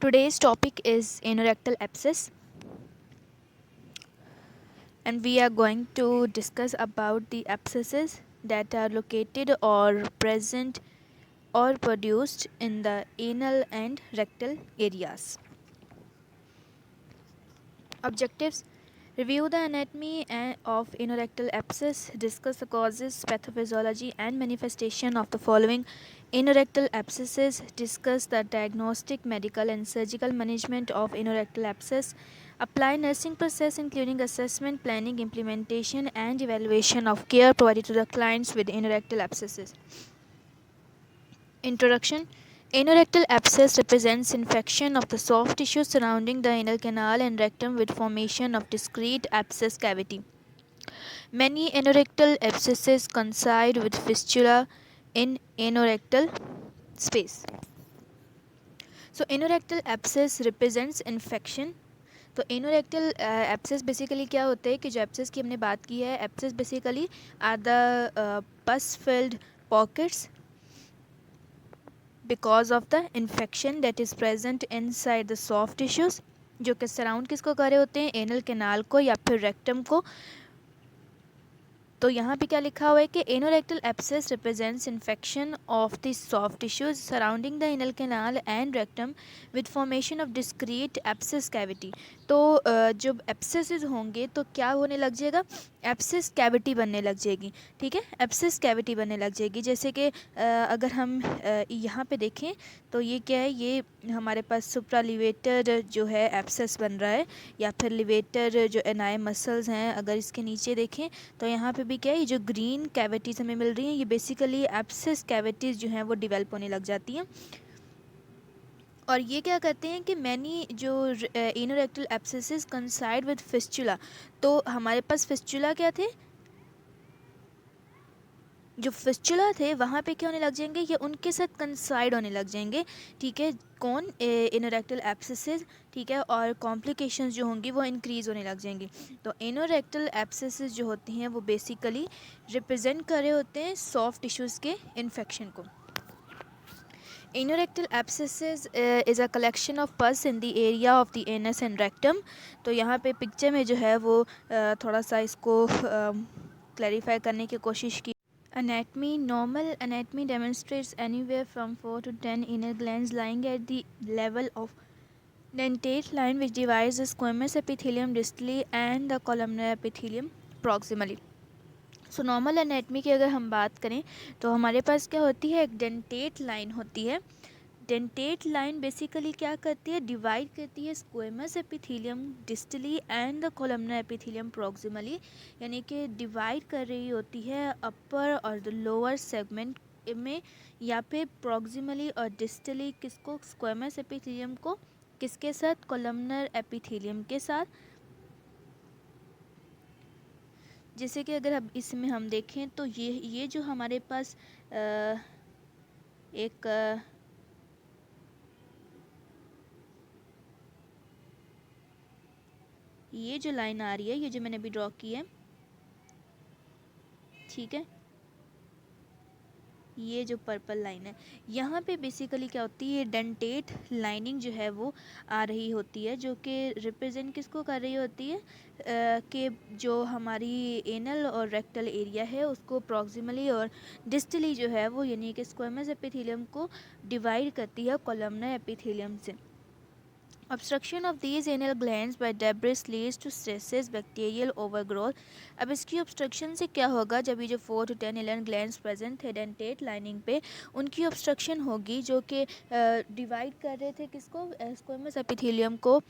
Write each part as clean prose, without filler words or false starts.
Today's topic is anorectal abscess, and we are going to discuss about the abscesses that are located or present or produced in the anal and rectal areas. Objectives: review the anatomy of anorectal abscess, discuss the causes, pathophysiology, and manifestation of the following anorectal abscesses, discuss the diagnostic, medical, and surgical management of anorectal abscess, apply nursing process including assessment, planning, implementation, and evaluation of care provided to the clients with anorectal abscesses. Introduction. Anorectal abscess represents infection of the soft tissue surrounding the anal canal and rectum with formation of discrete abscess cavity. Many anorectal abscesses coincide with fistula in anorectal space. So anorectal abscess represents infection. तो anorectal abscess basically क्या होता है कि जो abscess की हमने बात की है, abscess basically are the pus filled pockets because of the infection that is present inside the soft tissues, जो कि सराउंड किसको कर रहे होते हैं, एनल कैनाल को या फिर रेक्टम को. तो यहाँ पे क्या लिखा हुआ है कि anorectal abscess represents infection of the soft tissues surrounding the anal canal and rectum with formation of discrete abscess cavity. तो जब एब्सेसेस होंगे तो क्या होने लग जाएगा, एब्सेस कैविटी बनने लग जाएगी. ठीक है, एब्सेस कैविटी बनने लग जाएगी. जैसे कि अगर हम यहाँ पे देखें तो ये क्या है, ये हमारे पास सुप्रालिवेटर जो है एब्सेस बन रहा है, या फिर लिवेटर जो एनाई मसल्स हैं अगर इसके नीचे देखें तो यहाँ पे भी क्या है, ये जो ग्रीन कैविटीज़ हमें मिल रही हैं ये बेसिकली एब्सेस कैविटीज़ जो हैं वो डेवलप होने लग जाती हैं. और ये क्या करते हैं कि मैनी जो एनोरेक्टल एब्सेसेस कंसाइड विद फिस्चुला. तो हमारे पास फिस्चुला क्या थे, जो फिस्चुला थे वहाँ पे क्या होने लग जाएंगे, ये उनके साथ कंसाइड होने लग जाएंगे. ठीक है, कौन, एनोरेक्टल एब्सेसेस. ठीक है, और कॉम्प्लिकेशंस जो होंगी वो इंक्रीज़ होने लग जाएंगी. तो एनोरेक्टल एब्सेसेस जो होती हैं वो बेसिकली रिप्रेजेंट कर रहे होते हैं सॉफ्ट टिश्यूज़ के इन्फेक्शन को. Anorectal abscesses is a collection of pus in the area of the anus and rectum. तो यहाँ पे पिक्चर में जो है वो थोड़ा सा इसको क्लैरिफाई करने की कोशिश की. Anatomy. Normal anatomy demonstrates anywhere from 4 to 10 inner glands lying at the level of dentate line which divides the squamous epithelium distally and the columnar epithelium proximally. So normal anatomy की अगर हम बात करें तो हमारे पास क्या होती है, एक डेंटेट लाइन होती है. डेंटेट लाइन बेसिकली क्या करती है, डिवाइड करती है squamous epithelium distally and the columnar epithelium proximally, यानी कि डिवाइड कर रही होती है अपर और द लोअर सेगमेंट में, या फिर प्रॉक्सिमली और डिस्टली किसको, स्क्वेमस एपिथेलियम को किसके साथ, कोलमनर एपिथेलियम के साथ. जैसे कि अगर अब इसमें हम देखें तो ये जो हमारे पास एक ये जो लाइन आ रही है, ये जो मैंने अभी ड्रॉ की है, ठीक है, ये जो पर्पल लाइन है यहाँ पे बेसिकली क्या होती है, डेंटेट लाइनिंग जो है वो आ रही होती है, जो कि रिप्रेजेंट किसको कर रही होती है, कि जो हमारी एनल और रेक्टल एरिया है उसको प्रॉक्सिमली और डिस्टली जो है वो, यानी कि स्क्वेमस एपिथेलियम को डिवाइड करती है कोलमनर एपिथेलियम से. Obstruction of these anal glands by debris leads to stresses, bacterial overgrowth. अब इसकी obstruction से क्या होगा, जब ये जो 4 to 10 anal glands present थे डेंटेट लाइनिंग पे, उनकी obstruction होगी जो कि डिवाइड कर रहे थे किसको, स्क्वेमस एपिथेलियम को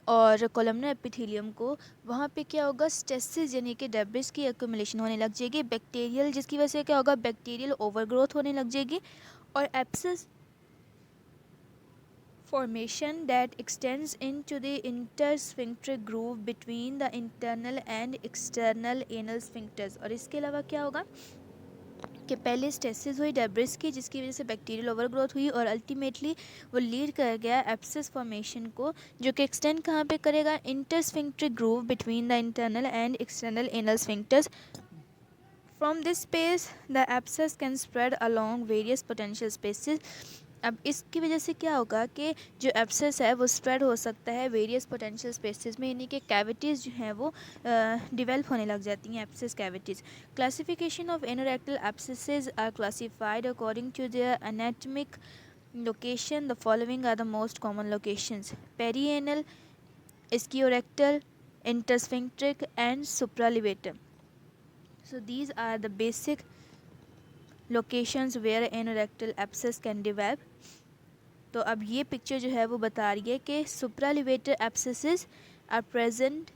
और कोलमनर एपिथेलियम को. वहाँ पे क्या होगा, स्ट्रेसेस यानी कि डेब्रिस की एक्यूमुलेशन होने लग जाएगी. बैक्टीरियल, जिसकी वजह से क्या होगा, बैक्टीरियल ओवरग्रोथ होने लग जाएगी. और abscess formation that extends into the intersphincter groove between the internal and external anal sphincters. और इसके अलावा क्या होगा कि पहले स्टेसिस हुई डेब्रिस की, जिसकी वजह से बैक्टीरियल ओवरग्रोथ हुई और अल्टीमेटली वो लीड कर गया एब्सेस फॉर्मेशन को, जो कि एक्सटेंड कहाँ पे करेगा, intersphincteric groove between the internal and external anal sphincters. From this space, the abscess can spread along various potential spaces अब इसकी वजह से क्या होगा कि जो एब्सेस है वो स्प्रेड हो सकता है वेरियस पोटेंशियल स्पेसेस में, यानी कि कैविटीज़ जो हैं वो डिवेल्प होने लग जाती हैं, abscess cavities. Classification of anorectal abscesses are classified according to their anatomic location. The following are the most common locations: perianal, ischiorectal, intersphincteric and supralevator. So these are the basic locations where anorectal abscess can develop. तो अब ये picture जो है वो बता रही है कि supralevator abscesses are present,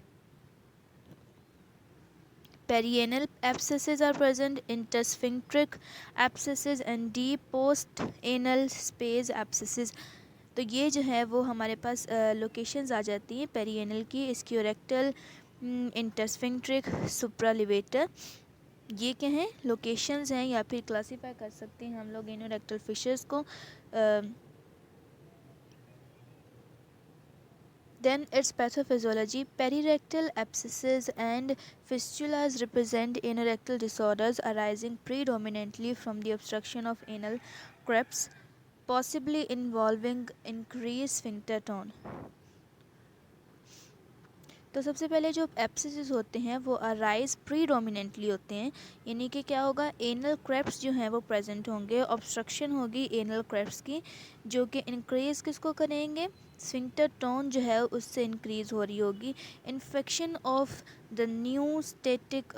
perianal abscesses are present, intersphincteric abscesses and deep post-anal space abscesses. तो ये जो है वो हमारे पास लोकेशंस आ जाती हैं पेरिएनल की, स्क्योरेक्टल, इंटरस्फिंक्ट्रिक, सुप्रालिवेटर। ये क्या हैं, लोकेशंस हैं, या फिर क्लासीफाई कर सकते हैं हम लोग एनोरेक्टल फिशर्स को। Then its pathophysiology. Perirectal abscesses and fistulas represent anorectal disorders arising predominantly from the obstruction of anal crypts, possibly involving increased sphincter tone. तो सबसे पहले जो एब्सेसेस होते हैं वो अराइज प्रीडोमिनेंटली होते हैं, यानी कि क्या होगा, एनल क्रेप्स जो हैं वो प्रेजेंट होंगे, ऑब्स्ट्रक्शन होगी एनल क्रेप्स की, जो कि इंक्रीज़ किसको करेंगे, स्फिंक्टर टोन जो है उससे इंक्रीज़ हो रही होगी। Infection of the now static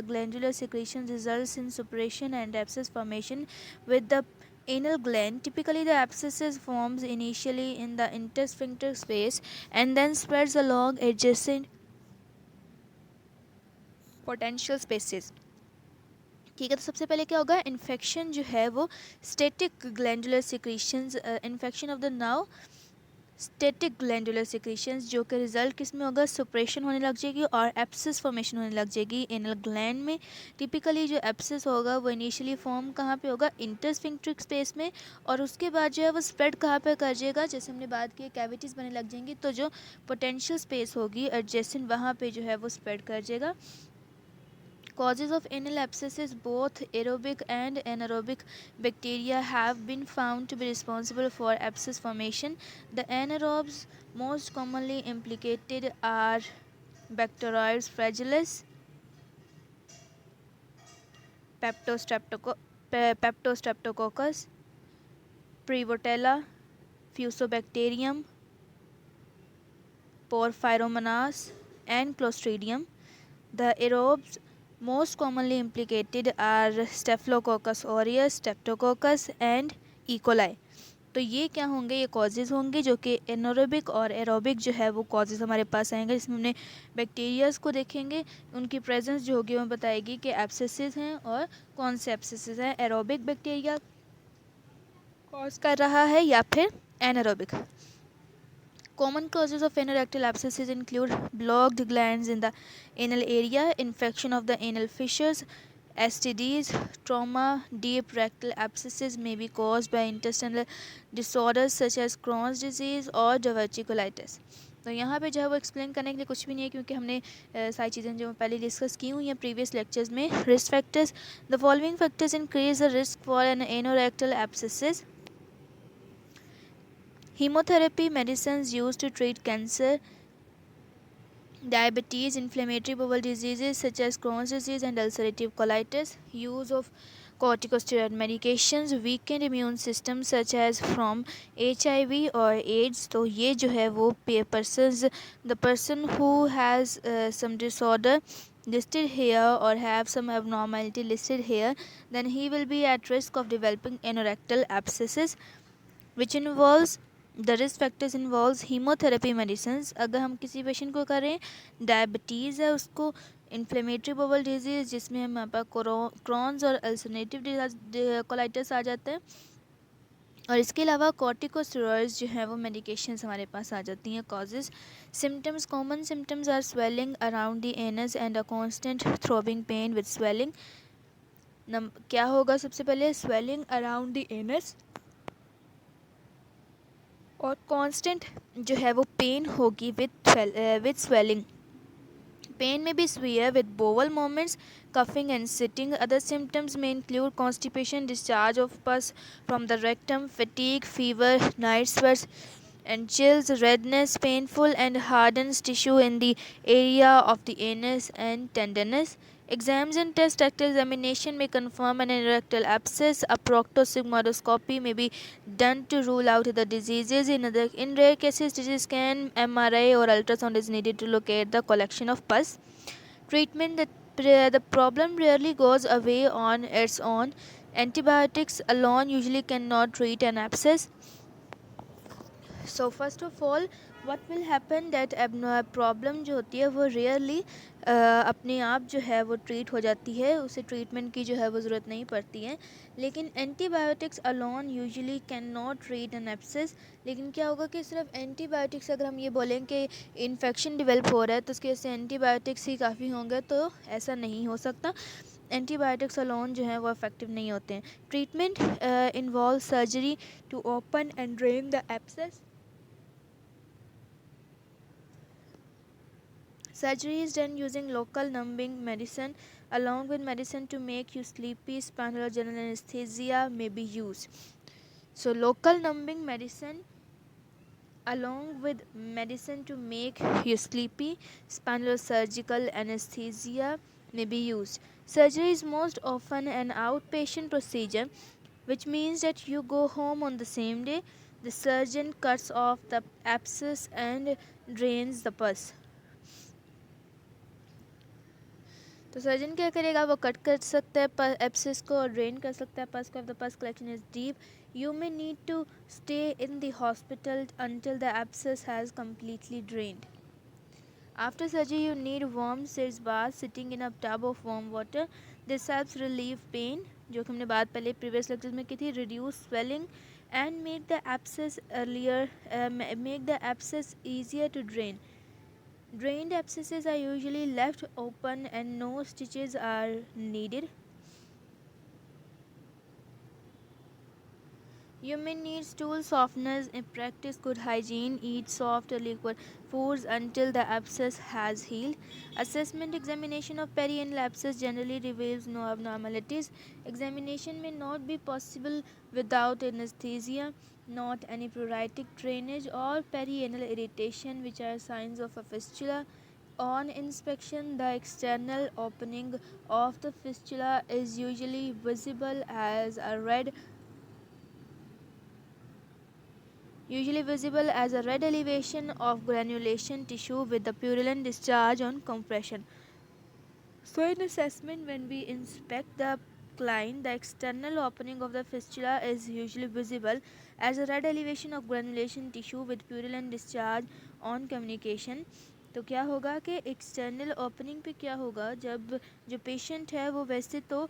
glandular secretion results in suppuration and abscess formation with the anal gland. Typically the abscesses forms initially in the intersphincter space and then spreads along adjacent potential spaces. ठीक है, तो सबसे पहले क्या होगा, infection जो है वो static glandular secretions, infection of the now static glandular secretions, जो कि रिजल्ट किस में होगा, सुप्रेशन होने लग जाएगी और एब्सेस फॉर्मेशन होने लग जाएगी एनल ग्लैंड में। टिपिकली जो एब्सेस होगा वो इनिशियली फॉर्म कहाँ पे होगा, इंटरस्फिंक्ट्रिक स्पेस में, और उसके बाद जो है वो स्प्रेड कहाँ पे कर जाएगा, जैसे हमने बात की कैविटीज़ बनने लग जाएंगी, तो जो पोटेंशियल स्पेस होगी एडजेसेंट वहाँ पे जो है वो स्प्रेड कर जाएगा। Causes of anal abscesses, both aerobic and anaerobic bacteria have been found to be responsible for abscess formation. The anaerobes most commonly implicated are Bacteroides fragilis, Peptostreptococcus, Prevotella, Fusobacterium, Porphyromonas, and Clostridium. The aerobes most commonly implicated are Staphylococcus aureus, Streptococcus and E. coli. तो ये क्या होंगे, ये causes होंगे जो कि anaerobic और aerobic जो है वो कॉजेज़ हमारे पास आएंगे, जिसमें हमने बैक्टीरियाज़ को देखेंगे, उनकी प्रेजेंस जो होगी वो बताएगी कि एब्सेसेस हैं और कौन से एब्सेसेस हैं, एरोबिक बैक्टीरिया कॉज कर रहा है या फिर anaerobic. Common causes of anorectal abscesses include blocked glands in the anal area, infection of the anal fissures, STDs, trauma. Deep rectal abscesses may be caused by intestinal disorders such as Crohn's disease or diverticulitis. तो यहाँ पे जो है वो explain करने के लिए कुछ भी नहीं है, क्योंकि हमने सारी चीज़ें जो पहले डिस्कस की हुई हैं प्रीवियस लेक्चर्स में। Risk factors, the following factors increase the risk for an anorectal abscesses: Chemotherapy, medicines used to treat cancer, diabetes, inflammatory bowel diseases such as Crohn's disease and ulcerative colitis, use of corticosteroid medications, weakened immune system such as from HIV or AIDS. तो ये जो है वो the person who has some disorder listed here or have some abnormality listed here, then he will be at risk of developing anorectal abscesses, which involves the risk factors involves haemotherapy medicine. अगर हम किसी patient को करें, diabetes है उसको, inflammatory बवल disease जिसमें हमारे पास क्रॉन्स और अल्सरेटिव कोलाइटिस आ जाता है, और इसके अलावा कॉर्टिकोस्टेरॉइड्स जो है वो मेडिकेशंस हमारे पास आ जाती हैं। Causes, symptoms, common symptoms are swelling around the anus and a constant throbbing pain with swelling. क्या होगा, सबसे पहले स्वेलिंग अराउंड द एनस और कांस्टेंट जो है वो पेन होगी with swelling. Pain may be severe with bowel movements, coughing and sitting. Other symptoms may include constipation, discharge of pus from the rectum, fatigue, fever, night sweats and chills, redness, painful and hardened tissue in the area of the anus and tenderness. Exams and test rectal examination may confirm an anorectal abscess. A proctosigmoidoscopy may be done to rule out the diseases. In rare cases, CT scan, MRI or ultrasound is needed to locate the collection of pus. Treatment: the problem rarely goes away on its own. Antibiotics alone usually cannot treat an abscess. So first of all what will happen that problem जो होती है वो rarely अपने आप जो है वो treat हो जाती है, उसे ट्रीटमेंट की जो है वो ज़रूरत नहीं पड़ती है. लेकिन antibiotics alone usually can not treat an abscess. लेकिन क्या होगा कि सिर्फ एंटीबायोटिक्स अगर हम ये बोलें कि इन्फेक्शन डेवलप हो रहा है तो उसकी वजह से एंटीबायोटिक्स ही काफ़ी होंगे, तो ऐसा नहीं हो सकता. एंटीबायोटिक्स अलोन जो है वो इफेक्टिव नहीं होते हैं. Treatment involve surgery to open and drain the abscess. Surgery is done using local numbing medicine along with medicine to make you sleepy. Spinal or general anesthesia may be used. So local numbing medicine along with medicine to make you sleepy, spinal or surgical anesthesia may be used. Surgery is most often an outpatient procedure, which means that you go home on the same day. The surgeon cuts off the abscess and drains the pus. तो surgeon क्या करेगा, वो cut कर सकता है abscess को और drain कर सकता है पस को. If the pus collection is deep, you may need to stay in the hospital until the abscess has completely drained. After surgery, you need warm sitz bath sitting in a tub of warm water. This helps relieve pain, जो कि हमने बात पहले previous lectures में की थी. reduce swelling and make the abscess easier to drain. Drained abscesses are usually left open and no stitches are needed. You may need stool softeners. In practice good hygiene. Eat soft or liquid foods until the abscess has healed. Assessment: examination of perianal abscess generally reveals no abnormalities. Examination may not be possible without anesthesia. Not any pruritic drainage or perianal irritation, which are signs of a fistula. On inspection, the external opening of the fistula is usually visible as a red elevation of granulation tissue with the purulent discharge on compression. So in assessment, when we inspect the client, the external opening of the fistula is usually visible as a red elevation of granulation tissue with purulent discharge on communication. तो क्या होगा कि external opening पे क्या होगा, जब जो patient है वो वैसे तो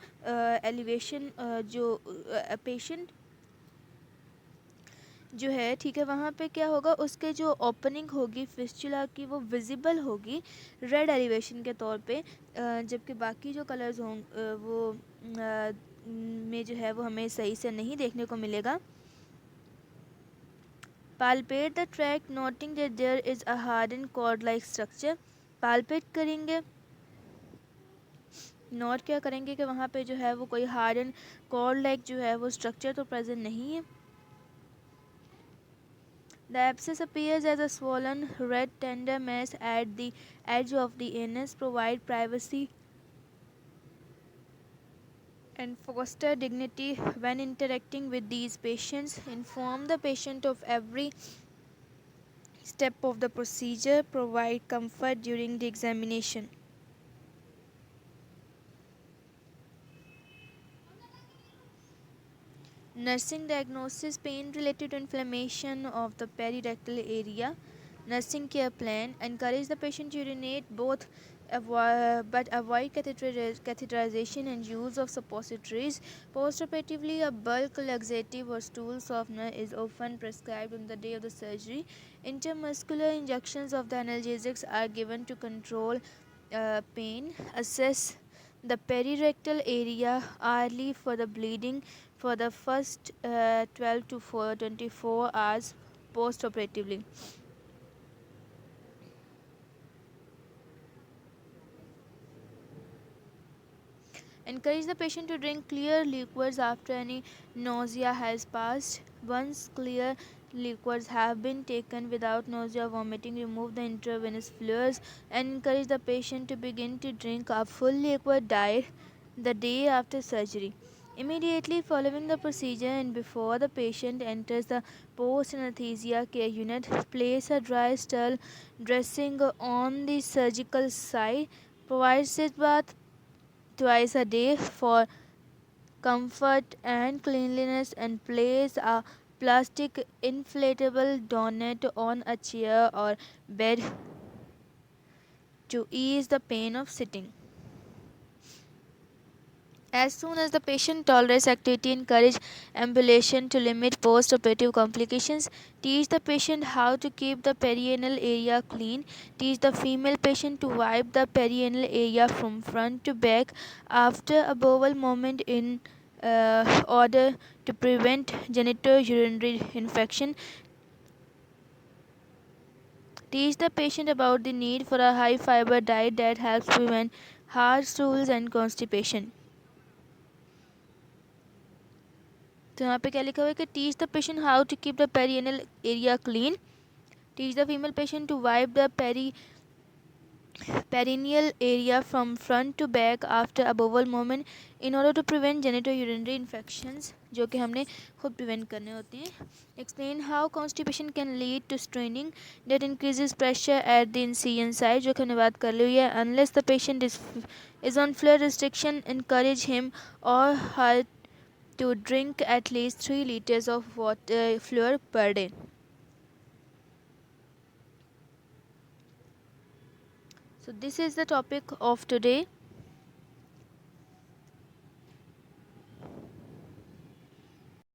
एलिवेशन जो पेशेंट जो है, ठीक है, वहाँ पे क्या होगा, उसके जो ओपनिंग होगी फिस्चुला की वो विजिबल होगी रेड एलिवेशन के तौर पे, जबकि बाकी जो कलर्स हों वो में जो है वो हमें सही से नहीं देखने को मिलेगा. Palpate the track noting that there is a harden cord like structure. Palpate करेंगे, नोट क्या करेंगे कि वहाँ पे जो है वो कोई हार्डन कॉर्ड लाइक जो है वो स्ट्रक्चर तो प्रेजेंट नहीं है. The abscess appears as a swollen red tender mass at the edge of the anus. Provide privacy and foster dignity when interacting with these patients. Inform the patient of every step of the procedure. Provide comfort during the examination. Nursing diagnosis: pain related to inflammation of the perirectal area. Nursing care plan: encourage the patient to urinate but avoid catheterization and use of suppositories. Postoperatively, a bulk laxative or stool softener is often prescribed on the day of the surgery. Intramuscular injections of the analgesics are given to control pain. Assess the perirectal area early for the bleeding for the first 12 to 24 hours postoperatively. Encourage the patient to drink clear liquids after any nausea has passed. Once clear liquids have been taken without nausea, vomiting, remove the intravenous fluids and encourage the patient to begin to drink a full liquid diet the day after surgery. Immediately following the procedure and before the patient enters the post-anesthesia care unit, place a dry sterile dressing on the surgical site. Provide sit bath twice a day for comfort and cleanliness and place a plastic inflatable donut on a chair or bed to ease the pain of sitting. As soon as the patient tolerates activity, encourage ambulation to limit post-operative complications. Teach the patient how to keep the perianal area clean. Teach the female patient to wipe the perianal area from front to back after a bowel movement in order to prevent genitourinary infection. Teach the patient about the need for a high fiber diet that helps prevent hard stools and constipation. तो यहाँ पे क्या लिखा हुआ है कि teach the patient how to keep the perianal area clean. Teach the female patient to wipe the perineal area from front to back after a bowel movement in order to prevent genitourinary infections जो कि हमने खुद prevent करने होते हैं. Explain how constipation can lead to straining that increases pressure at the incision site जो कि हमने बात कर ली हुई है. Unless the patient is on fluid restriction, encourage him or her to drink at least 3 liters of water fluid per day. So this is the topic of today.